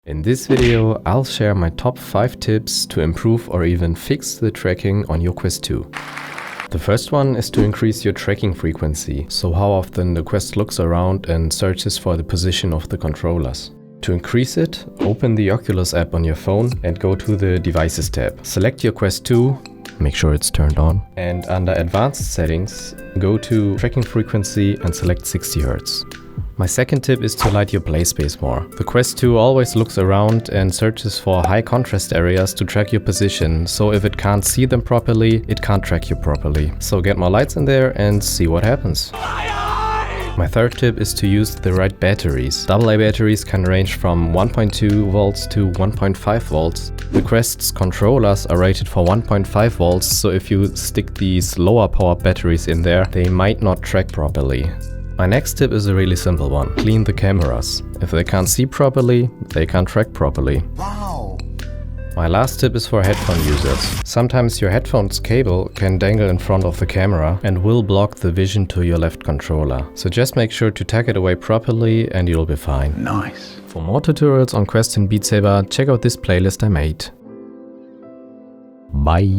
In this video, I'll share my top 5 tips to improve or even fix the tracking on your Quest 2. The first one is to increase your tracking frequency, so how often the Quest looks around and searches for the position of the controllers. To increase it, open the Oculus app on your phone and go to the Devices tab. Select your Quest 2, make sure it's turned on, and under Advanced Settings, go to Tracking Frequency and select 60 Hz. My second tip is to light your playspace more. The Quest 2 always looks around and searches for high contrast areas to track your position, so if it can't see them properly, it can't track you properly. So get more lights in there and see what happens. My third tip is to use the right batteries. AA batteries can range from 1.2 volts to 1.5 volts. The Quest's controllers are rated for 1.5 volts, so if you stick these lower power batteries in there, they might not track properly. My next tip is a really simple one. Clean the cameras. If they can't see properly, they can't track properly. Wow! My last tip is for headphone users. Sometimes your headphone's cable can dangle in front of the camera and will block the vision to your left controller. So just make sure to tuck it away properly and you'll be fine. Nice! For more tutorials on Quest and Beat Saber, check out this playlist I made. Bye!